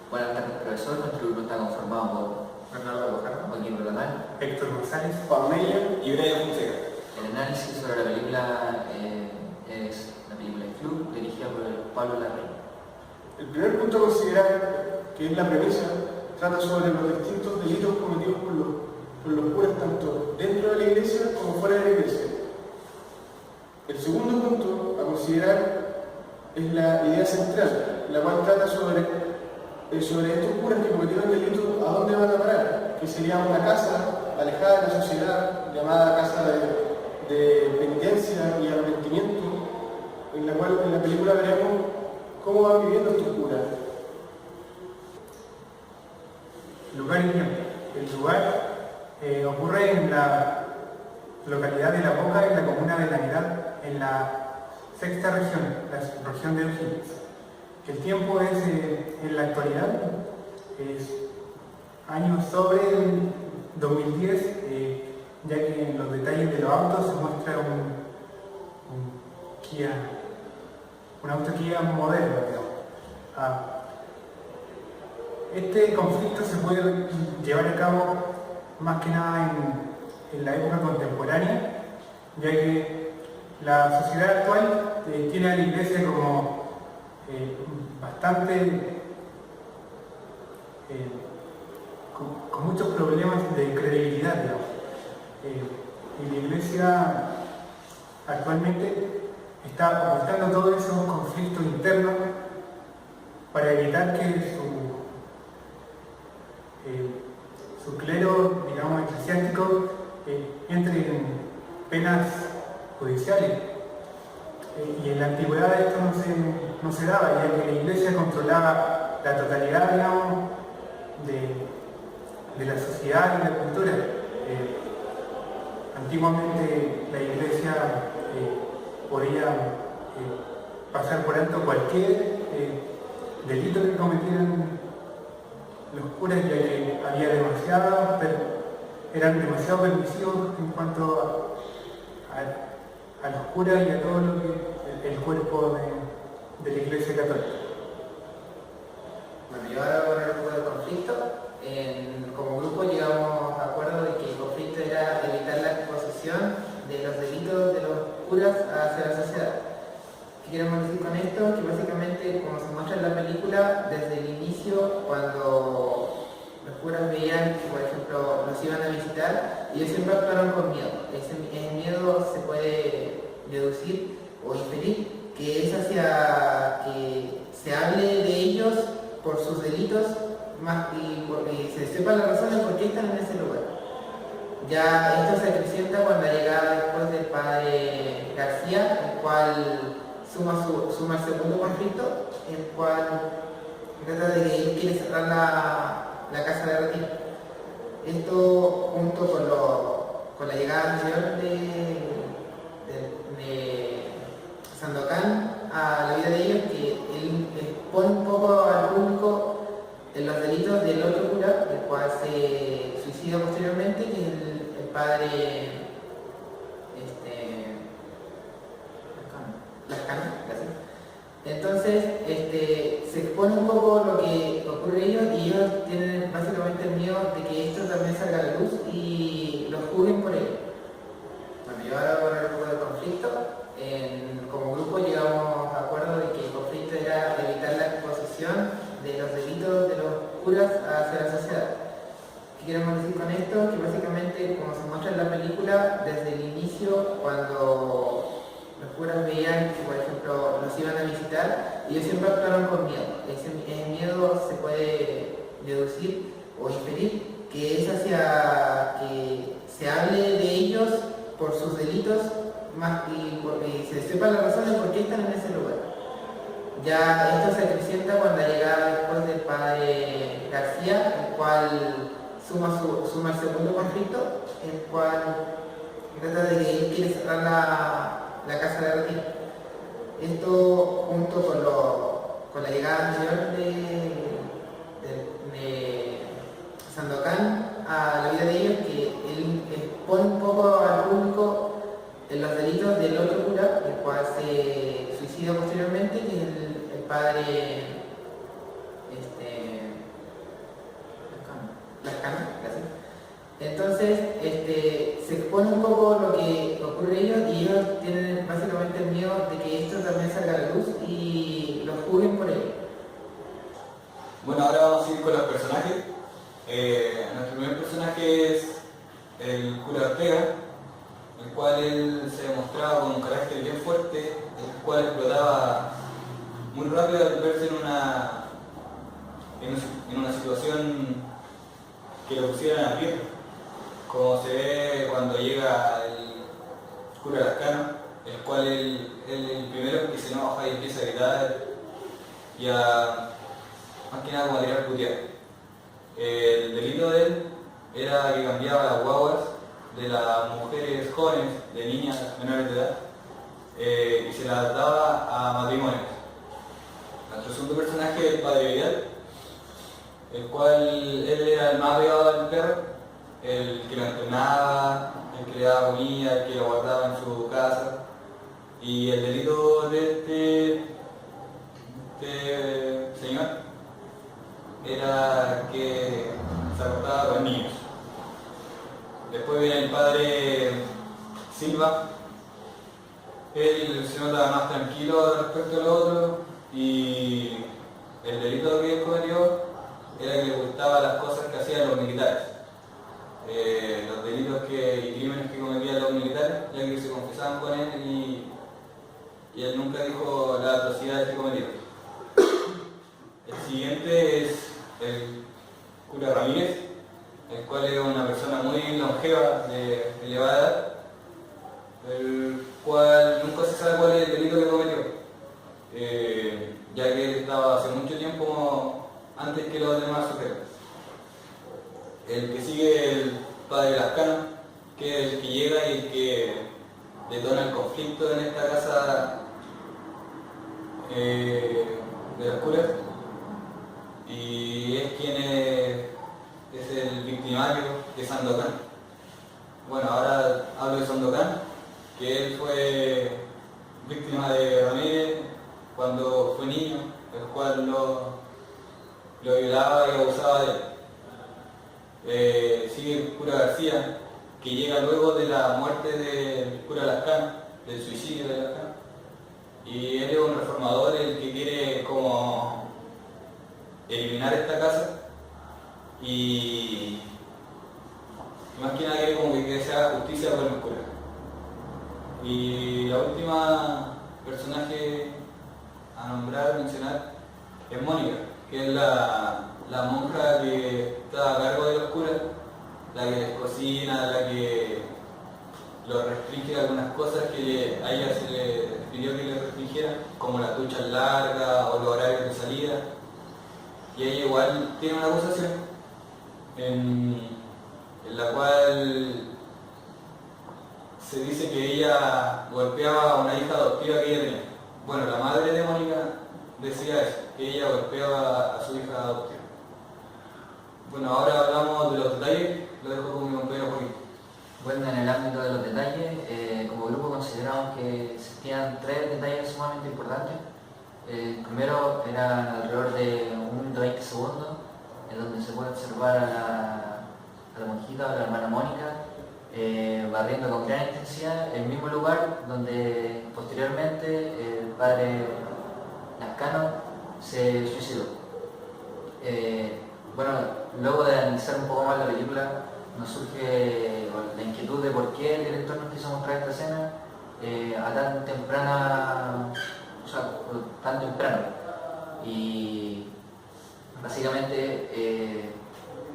Buenas tardes, profesor. Nuestro grupo está conformado por Bernardo Bojardo, Joaquín Rodamán, Héctor González, Juan Meyer y Brian Fonseca. El análisis sobre la película es la película El Club, dirigida por Pablo Larraín. El primer punto a considerar, que es la premisa, trata sobre los distintos delitos cometidos por los curas tanto dentro de la iglesia como fuera de la iglesia. El segundo punto a considerar es la idea central, la cual trata sobre estos curas que cometieron delitos, a dónde van a parar, que sería una casa alejada de la sociedad, llamada casa de penitencia y arrepentimiento, en la cual en la película veremos cómo van viviendo estos curas. lugar y tiempo. El lugar ocurre en la localidad de La Boca, en la comuna de La Hermandad, en la sexta región, la región de O'Higgins. El tiempo es en la actualidad, es años sobre el 2010, ya que en los detalles de los autos se muestra un auto Kia moderno, digamos. Este conflicto se puede llevar a cabo más que nada en la época contemporánea, ya que la sociedad actual tiene a la iglesia como bastante con muchos problemas de credibilidad, digamos. Y la iglesia actualmente está ocultando todos esos conflictos internos para evitar que su clero, digamos, eclesiástico entre en penas judiciales. Y en la antigüedad esto no se daba, ya que la iglesia controlaba la totalidad, digamos, de la sociedad y la cultura. Antiguamente la iglesia podía pasar por alto cualquier delito que cometieran los curas, ya que había eran demasiado permisivos en cuanto a los curas y a todo lo que el cuerpo de la iglesia católica. Bueno, y ahora por el grupo de conflicto, como grupo llegamos a acuerdo de que el conflicto era evitar la exposición de los delitos de los curas hacia la sociedad. ¿Qué queremos decir con esto? Que básicamente, como se muestra en la película, desde el inicio, cuando los curas veían que, por ejemplo, los iban a visitar, ellos siempre actuaron con miedo. Ese miedo se puede deducir o inferir que es hacia que se hable de ellos por sus delitos y se sepan las razones por qué están en ese lugar. Ya esto se acrecienta cuando llega después del padre García, el cual suma el segundo conflicto, el cual trata de que él quiere cerrar la casa de retiro. Esto junto con la llegada anterior de Sandokan a la vida de ellos, que él expone un poco al público en los delitos del otro cura, el cual se suicida posteriormente, que es el padre Lascano, gracias. Entonces se expone un poco lo que ocurre a ellos, y ellos tienen básicamente el miedo de que esto también salga a la luz y los juzguen por ello. Bueno, y ahora por el grupo de conflicto, como grupo llegamos a acuerdo de que el conflicto era evitar la exposición de los delitos de los curas hacia la sociedad. ¿Qué queremos decir con esto? Que básicamente, como se muestra en la película, desde el inicio, cuando los curas veían que, por ejemplo, los iban a visitar, ellos siempre actuaron con miedo. Ese miedo se puede deducir o inferir que es hacia que se hable de ellos por sus delitos y se sepan las razones por qué están en ese lugar. Ya esto se acrecienta cuando llega después del padre García, el cual suma el segundo conflicto, el cual trata de que él quiere cerrar la casa de retiro. Esto junto con la llegada anterior de Sandokan a la vida de ellos, que él expone un poco al público en los delitos del otro cura, el cual se suicida posteriormente, que es el padre las canas, gracias. Entonces se expone un poco lo que ocurre a ellos y ellos tienen básicamente el miedo de que esto también salga a la luz y los juzguen por ello. Bueno, ahora vamos a ir con los personajes. Nuestro primer personaje es el cura Ortega, el cual él se demostraba con un carácter bien fuerte, el cual explotaba muy rápido al verse en una situación que lo pusieran a pie, como se ve cuando llega el cura Lascano, el cual él el primero que se enoja y empieza a gritar y a más que nada como a tirar putear. El delito de él era que cambiaba las guaguas de las mujeres jóvenes, de niñas menores de edad, y se las daba a matrimonios. Nuestro segundo personaje es el padre Vidal, el cual él era el más pegado al perro, el que lo entrenaba, el que le daba comida, el que lo guardaba en su casa. Y el delito de este señor era que se acostaba con niños. Después viene el padre Silva. Él se nota más tranquilo respecto al otro y el delito que él cometió era que le gustaban las cosas que hacían los militares. Los delitos y crímenes que cometían los militares, ya que se confesaban con él y él nunca dijo las atrocidades que cometió. El siguiente es el cura Ramírez, el cual es una persona muy longeva, de elevada edad, el cual nunca se sabe cuál es el delito que cometió, ya que él estaba hace mucho tiempo antes que los demás sujetos. El que sigue el padre Lascano, que es el que llega y el que detona el conflicto en esta casa de los curas, y es quien es el victimario de Sandokan. Bueno, ahora hablo de Sandokan, que él fue víctima de Ramírez cuando fue niño, el cual lo violaba y abusaba de él. Sigue el cura García, que llega luego de la muerte del cura Lascano, del suicidio de Lascano, y él es un reformador, el que quiere como eliminar esta casa y más que nada quiere como que se haga justicia por el cura. Y la última personaje a nombrar, mencionar, es Mónica, que es la monja que está a cargo de los curas, la que les cocina, la que los restringe algunas cosas que a ella se le pidió que le restringieran, como las duchas largas o los horarios de salida. Y ella igual tiene una acusación en la cual se dice que ella golpeaba a una hija adoptiva que ella tenía. Bueno, la madre de Mónica decía eso, que ella golpeaba a su hija adoptiva. Bueno, ahora hablamos de los detalles, lo dejo con mi compañero Joaquín. Bueno, en el ámbito de los detalles, como grupo consideramos que existían 3 detalles sumamente importantes. El primero era alrededor de 1 minuto 20 segundos, en donde se puede observar a la monjita o a la hermana Mónica barriendo con gran intensidad el mismo lugar donde posteriormente el padre Lascano se suicidó. Bueno, luego de analizar un poco más la película, nos surge la inquietud de por qué el director nos quiso mostrar esta escena a tan temprana, tan temprano. Y básicamente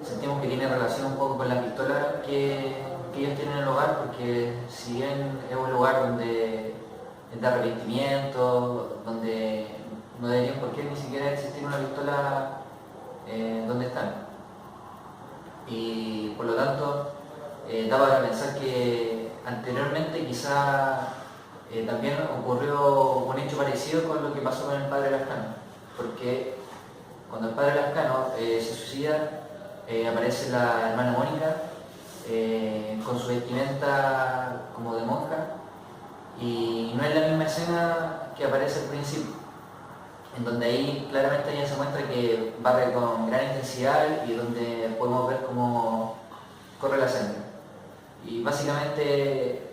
sentimos que tiene relación un poco con la pistola que ellos tienen en el hogar, porque si bien es un lugar donde da arrepentimiento, donde no deberían por qué ni siquiera existir una pistola donde están. Y por lo tanto, daba para pensar que anteriormente quizá también ocurrió un hecho parecido con lo que pasó con el padre Lascano, porque cuando el padre Lascano se suicida, aparece la hermana Mónica con su vestimenta como de monja, y no es la misma escena que aparece al principio. en donde ahí claramente ya se muestra que barre con gran intensidad y donde podemos ver cómo corre la sangre. Y básicamente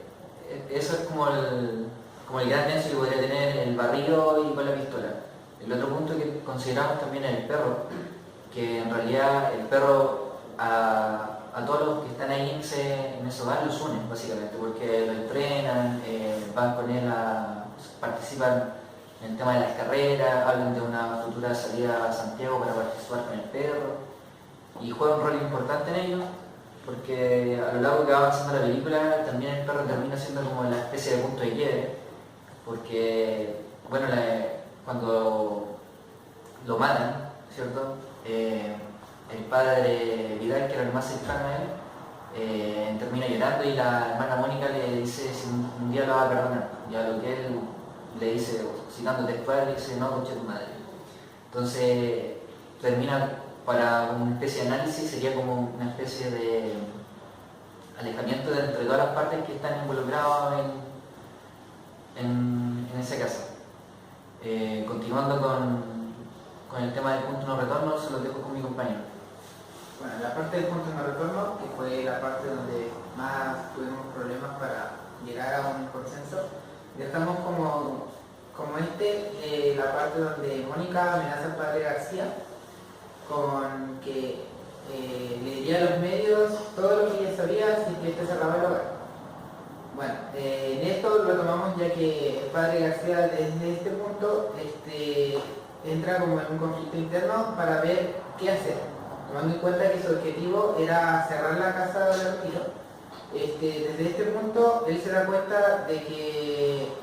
eso es como el gran nexo que podría tener el barrido y con la pistola. El otro punto que consideramos también es el perro, que en realidad el perro a todos los que están ahí en ese hogar los unen básicamente, porque lo entrenan, van con él participan en el tema de las carreras, hablan de una futura salida a Santiago para participar con el perro y juega un rol importante en ello, porque a lo largo que va avanzando la película también el perro termina siendo como la especie de punto de quiebre, porque bueno, cuando lo matan, ¿cierto? El padre Vidal, que era el más cercano a él, termina llorando y la hermana Mónica le dice si un día lo va a perdonar, y a lo que él le dice, citando textual, le dice no, conche tu madre. Entonces termina, para una especie de análisis, sería como una especie de alejamiento entre todas las partes que están involucradas en esa casa. Continuando con el tema del punto no retorno, se lo dejo con mi compañero. Bueno, la parte del punto no retorno, que fue la parte donde más tuvimos problemas para llegar a un consenso, dejamos como la parte donde Mónica amenaza al padre García con que le diría a los medios todo lo que ella sabía si que este cerraba el hogar. Bueno, en esto lo tomamos ya que el padre García desde este punto entra como en un conflicto interno para ver qué hacer, tomando en cuenta que su objetivo era cerrar la casa del retiro. Desde este punto él se da cuenta de que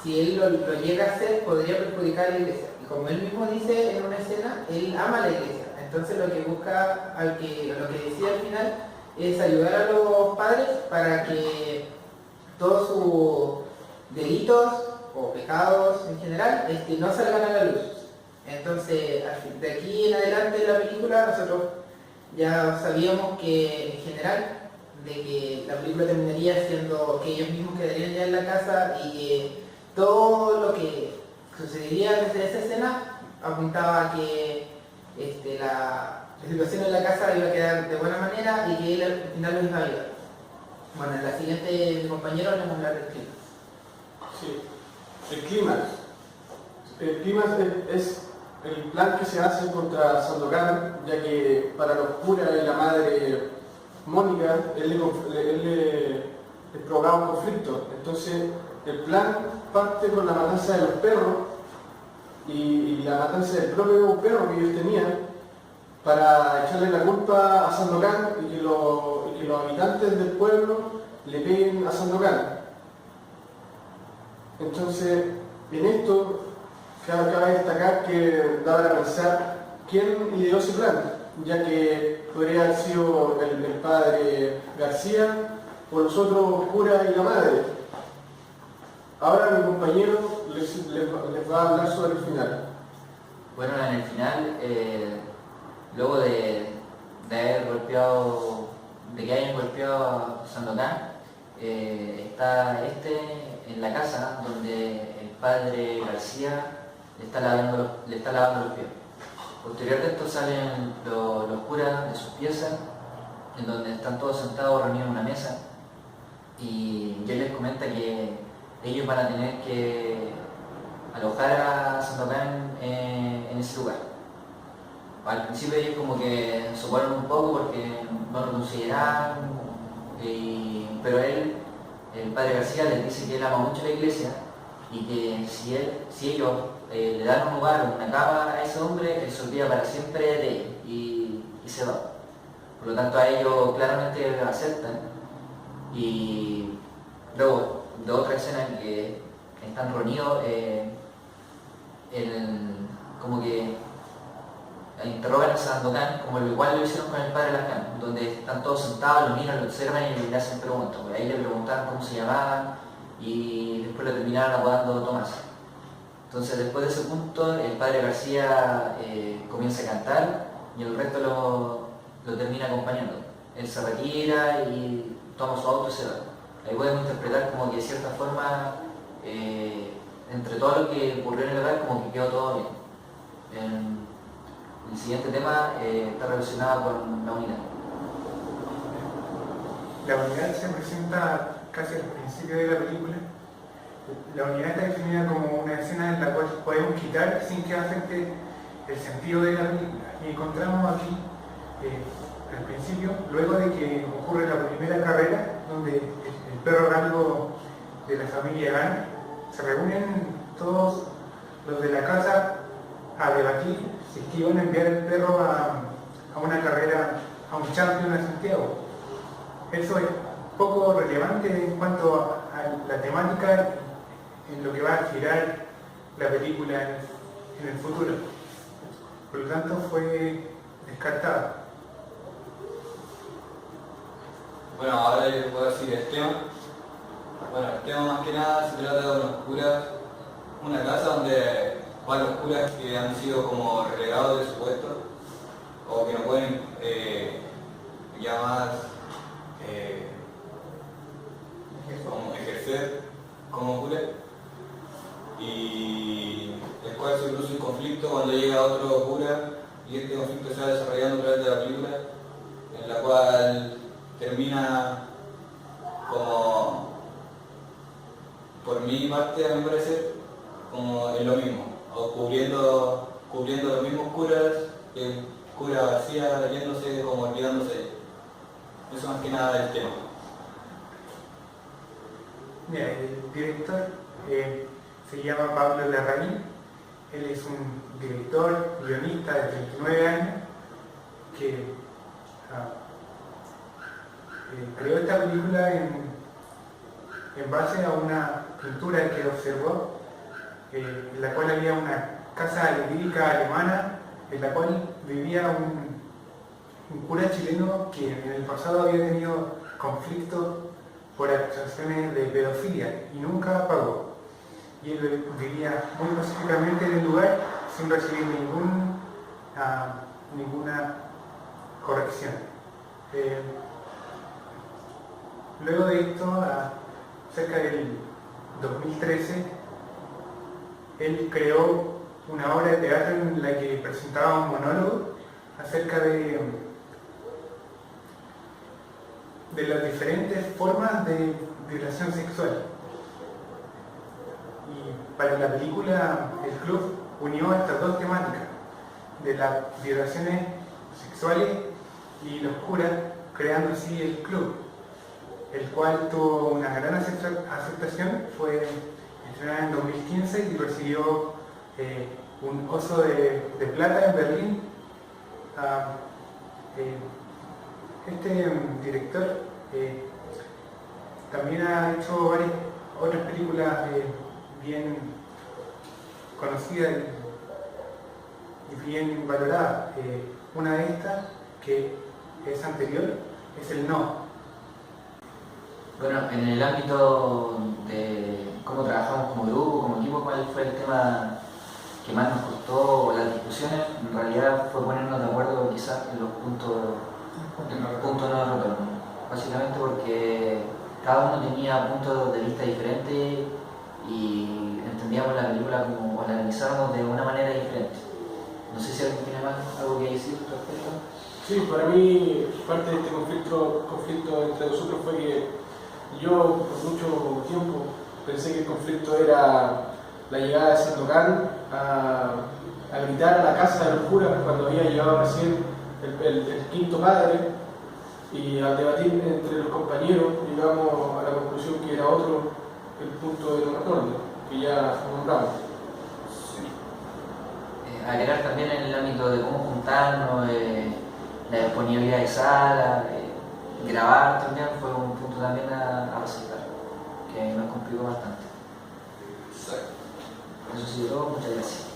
si él lo llega a hacer podría perjudicar a la iglesia, y como él mismo dice en una escena, él ama a la iglesia, entonces lo que busca, lo que decide al final es ayudar a los padres para que todos sus delitos o pecados en general no salgan a la luz. Entonces, de aquí en adelante en la película nosotros ya sabíamos que en general de que la película terminaría siendo que ellos mismos quedarían ya en la casa y que todo lo que sucedería desde esa escena apuntaba a que la situación en la casa iba a quedar de buena manera y que él al final los iba a ayudar. Bueno, en la siguiente mi compañero les vamos a hablar del clima. Sí, el clímax es el plan que se hace contra Sandokan, ya que para los curas y la madre Mónica, él le provocaba un conflicto. Entonces, el plan parte con la matanza de los perros y la matanza del propio perro que ellos tenían para echarle la culpa a Sandokan y que los habitantes del pueblo le peguen a Sandokan. Entonces, en esto cabe destacar que da para pensar quién ideó ese plan, ya que podría haber sido el padre García o los otros curas y la madre. Ahora mi compañero les va a hablar sobre el final. Bueno, en el final, luego de haber golpeado, de que hayan golpeado a Sandokan, está en la casa donde el padre García le está lavando los pies. Posterior de esto salen los curas de sus piezas, en donde están todos sentados reunidos en una mesa, y él les comenta que ellos van a tener que alojar a Sandokan en ese lugar. Al principio ellos como que se oponen un poco porque no lo consideran, pero el padre García les dice que él ama mucho la iglesia y que si ellos le dan un lugar, una cama a ese hombre, él se olvida para siempre de ellos y se va. Por lo tanto a ellos claramente aceptan, y luego de otra escena en que están reunidos, como que interrogan a Sandokan, como igual lo hicieron con el padre Lascano, donde están todos sentados, lo miran, lo observan y le hacen preguntas. Por ahí le preguntaban cómo se llamaban y después lo terminaron apodando Tomás. Entonces después de ese punto el padre García comienza a cantar y el resto lo termina acompañando. Él se retira y toma su auto y se va. Ahí podemos interpretar como que de cierta forma entre todo lo que ocurrió en el hogar como que quedó todo bien. El siguiente tema está relacionado con la unidad. La unidad se presenta casi al principio de la película. La unidad está definida como una escena en la cual podemos quitar sin que afecte el sentido de la película. Y encontramos aquí, al principio, luego de que ocurre la primera carrera, donde el perro rango de la familia gana, se reúnen todos los de la casa a debatir si es que iban a enviar el perro a una carrera, a un champion a Santiago. Eso es poco relevante en cuanto a la temática en lo que va a girar la película en el futuro. Por lo tanto, fue descartada. Bueno, ahora les voy a decir el tema. Bueno, el tema más que nada se trata de unos curas, una casa donde varios curas que han sido como relegados de su puesto o que no pueden ya más como ejercer como cura, y el cual se produce un conflicto cuando llega otro cura, y este conflicto se va desarrollando a través de la película, en la cual termina como, por mi parte, a mi parecer, como en lo mismo, o cubriendo los mismos curas, el cura García yéndose como olvidándose. Eso más que nada del tema. Mira, el director se llama Pablo Larraín. Él es un director, guionista de 39 años que creó esta película en base a una pintura que observó, en la cual había una casa lírica alemana en la cual vivía un cura chileno que en el pasado había tenido conflictos por acusaciones de pedofilia y nunca pagó. Y él vivía muy pacíficamente en el lugar sin recibir ninguna corrección. Luego de esto, cerca del 2013, él creó una obra de teatro en la que presentaba un monólogo acerca de las diferentes formas de violación sexual. Y para la película, el club unió estas dos temáticas, de las violaciones sexuales y los curas, creando así el club, el cual tuvo una gran aceptación. Fue estrenada en 2015 y recibió un oso de plata en Berlín. Este director también ha hecho varias otras películas bien conocidas y bien valoradas. Una de estas, que es anterior, es El No. Bueno, en el ámbito de cómo trabajamos como grupo, como equipo, ¿cuál fue el tema que más nos costó las discusiones? En realidad fue ponernos de acuerdo quizás en los puntos no retorno. Básicamente porque cada uno tenía puntos de vista diferentes y entendíamos la película como, o la analizábamos de una manera diferente. No sé si alguien tiene más algo que decir al respecto. Sí, para mí parte de este conflicto entre nosotros fue que yo por mucho tiempo pensé que el conflicto era la llegada de Sandokan a gritar a la casa de los curas cuando había llegado recién el quinto padre, y al debatir entre los compañeros llegamos a la conclusión que era otro el punto de no retorno, que ya nombramos. Agregar también en el ámbito de cómo juntarnos, la disponibilidad de sala, grabar también fue un punto también a resaltar, que nos complicó bastante. Exacto. Eso ha sido todo, muchas gracias.